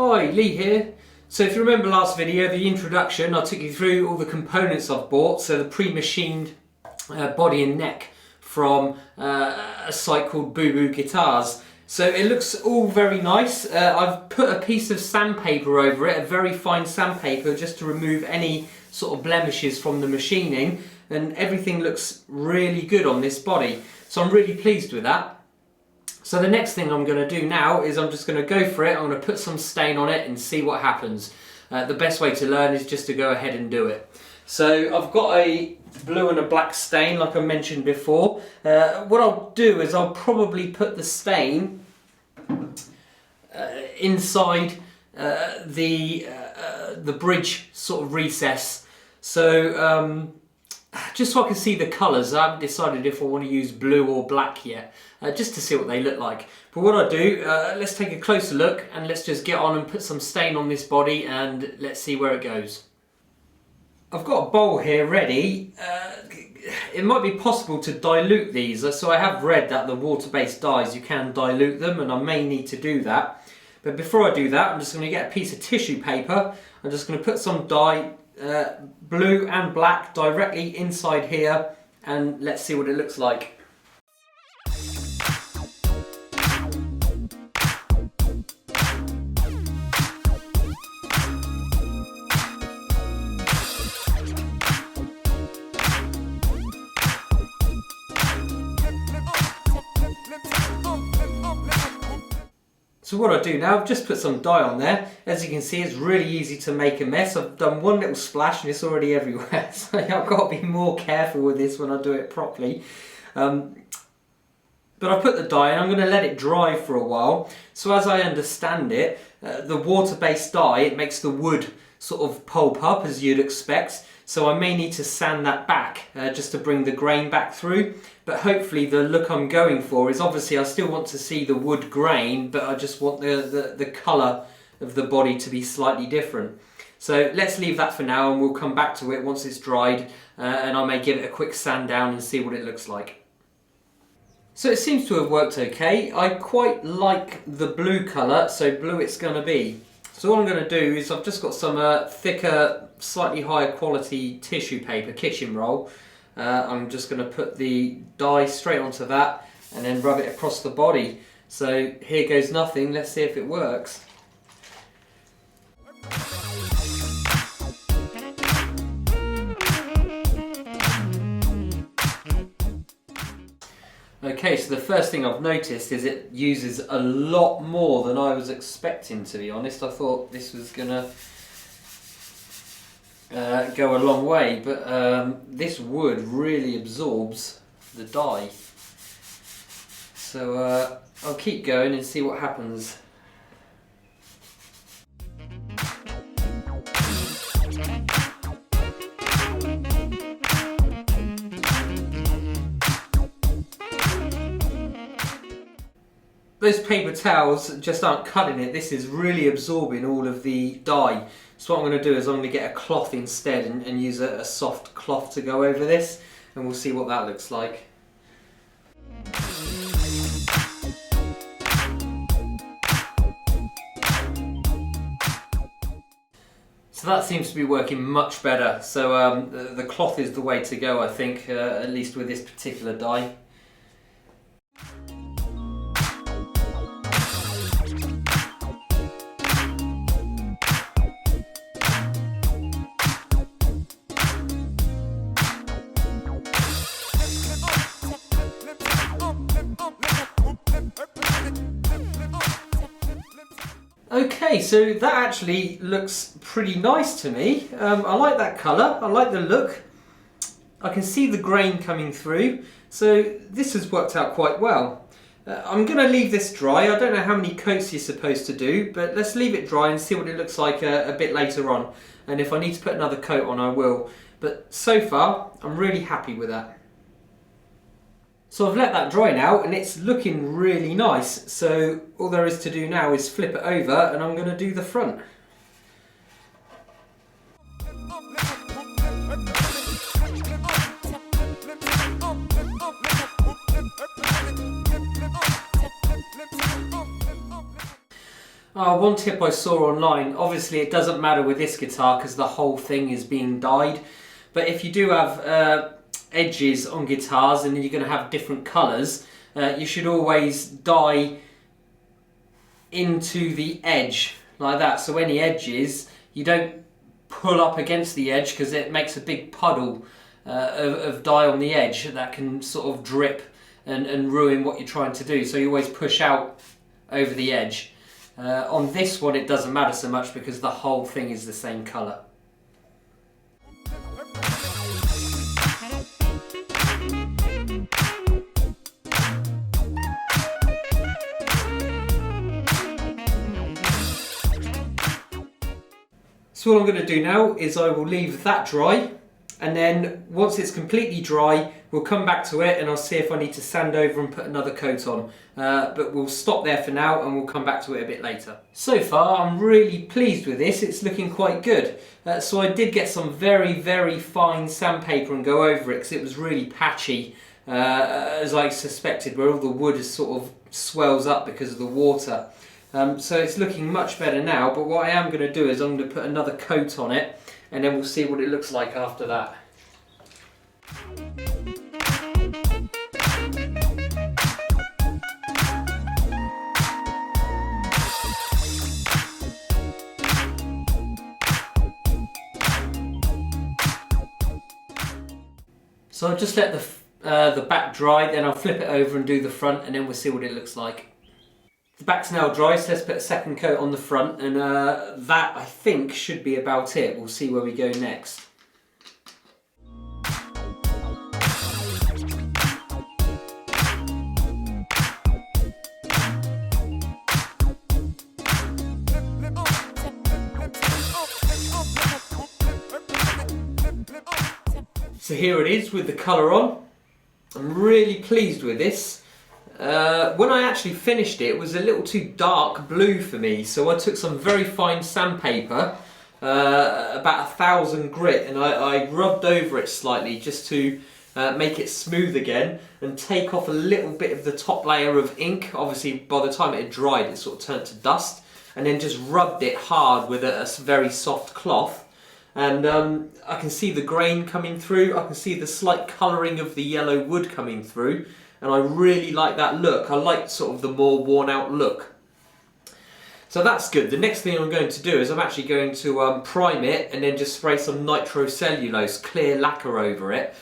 Hi, Lee here. So if you remember last video, the introduction, I took you through all the components I've bought. So the pre-machined body and neck from a site called Boo Boo Guitars. So it looks all very nice. I've put a piece of sandpaper over it, a very fine sandpaper, just to remove any sort of blemishes from the machining, and everything looks really good on this body. So I'm really pleased with that. So the next thing I'm going to do now is I'm just going to go for it. I'm going to put some stain on it and see what happens. The best way to learn is just to go ahead and do it. So I've got a blue and a black stain like I mentioned before. What I'll do is I'll probably put the stain inside the bridge sort of recess. So just so I can see the colours. I haven't decided if I want to use blue or black yet, just to see what they look like. But what I do, let's take a closer look and let's just get on and put some stain on this body and let's see where it goes. I've got a bowl here ready. It might be possible to dilute these, so I have read that the water-based dyes, you can dilute them, and I may need to do that. But before I do that, I'm just going to get a piece of tissue paper. I'm just going to put some dye, blue and black, directly inside here, and let's see what it looks like. So what I do now, I've just put some dye on there. As you can see, it's really easy to make a mess. I've done one little splash and it's already everywhere. So I've got to be more careful with this when I do it properly. But I put the dye and I'm going to let it dry for a while. So as I understand it, the water-based dye, it makes the wood sort of pulp up as you'd expect. So I may need to sand that back just to bring the grain back through. But hopefully the look I'm going for is, obviously I still want to see the wood grain, but I just want the colour of the body to be slightly different. So let's leave that for now and we'll come back to it once it's dried, and I may give it a quick sand down and see what it looks like. So it seems to have worked okay. I quite like the blue colour, so blue it's going to be. So all I'm going to do is I've just got some thicker, slightly higher quality tissue paper, kitchen roll. I'm just going to put the dye straight onto that and then rub it across the body. So here goes nothing. Let's see if it works. Okay, so the first thing I've noticed is it uses a lot more than I was expecting, to be honest. I thought this was going to go a long way, but this wood really absorbs the dye. So I'll keep going and see what happens. Those paper towels just aren't cutting it. This is really absorbing all of the dye. So what I'm going to do is I'm going to get a cloth instead and use a soft cloth to go over this, and we'll see what that looks like. So that seems to be working much better. So the cloth is the way to go, I think, at least with this particular dye. Okay, so that actually looks pretty nice to me. I like that colour, I like the look. I can see the grain coming through, so this has worked out quite well. I'm going to leave this dry. I don't know how many coats you're supposed to do, but let's leave it dry and see what it looks like a bit later on. And if I need to put another coat on, I will. But so far, I'm really happy with that. So I've let that dry now and it's looking really nice. So all there is to do now is flip it over and I'm going to do the front. One tip I saw online, obviously it doesn't matter with this guitar because the whole thing is being dyed, but if you do have edges on guitars and you're going to have different colours, you should always dye into the edge like that, so any edges you don't pull up against the edge because it makes a big puddle of dye on the edge that can sort of drip and ruin what you're trying to do, so you always push out over the edge. On this one it doesn't matter so much because the whole thing is the same colour. So what I'm going to do now is I will leave that dry, and then once it's completely dry we'll come back to it and I'll see if I need to sand over and put another coat on. But we'll stop there for now and we'll come back to it a bit later. So far I'm really pleased with this, it's looking quite good. So I did get some very fine sandpaper and go over it because it was really patchy, as I suspected, where all the wood is sort of swells up because of the water. So it's looking much better now, but what I am going to do is I'm going to put another coat on it and then we'll see what it looks like after that. So I'll just let the back dry, then I'll flip it over and do the front, and then we'll see what it looks like. The back's now dry, so let's put a second coat on the front, and that I think should be about it. We'll see where we go next. So here it is with the colour on. I'm really pleased with this. When I actually finished it, it was a little too dark blue for me, so I took some very fine sandpaper, about 1000 grit, and I rubbed over it slightly just to make it smooth again and take off a little bit of the top layer of ink. Obviously by the time it had dried it sort of turned to dust, and then just rubbed it hard with a very soft cloth. And I can see the grain coming through, I can see the slight colouring of the yellow wood coming through, and I really like that look. I like sort of the more worn out look. So that's good. The next thing I'm going to do is I'm actually going to prime it and then just spray some nitrocellulose clear lacquer over it,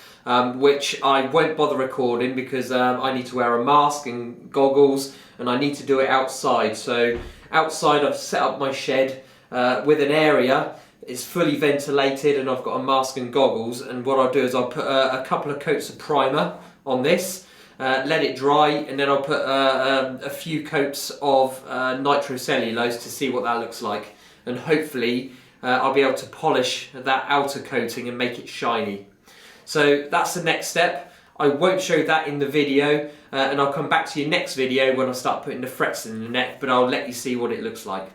which I won't bother recording because I need to wear a mask and goggles and I need to do it outside. So outside I've set up my shed with an area. It's fully ventilated and I've got a mask and goggles, and what I'll do is I'll put a couple of coats of primer on this, let it dry, and then I'll put a few coats of nitrocellulose to see what that looks like, and hopefully I'll be able to polish that outer coating and make it shiny. So that's the next step. I won't show that in the video, and I'll come back to you next video when I start putting the frets in the neck, but I'll let you see what it looks like.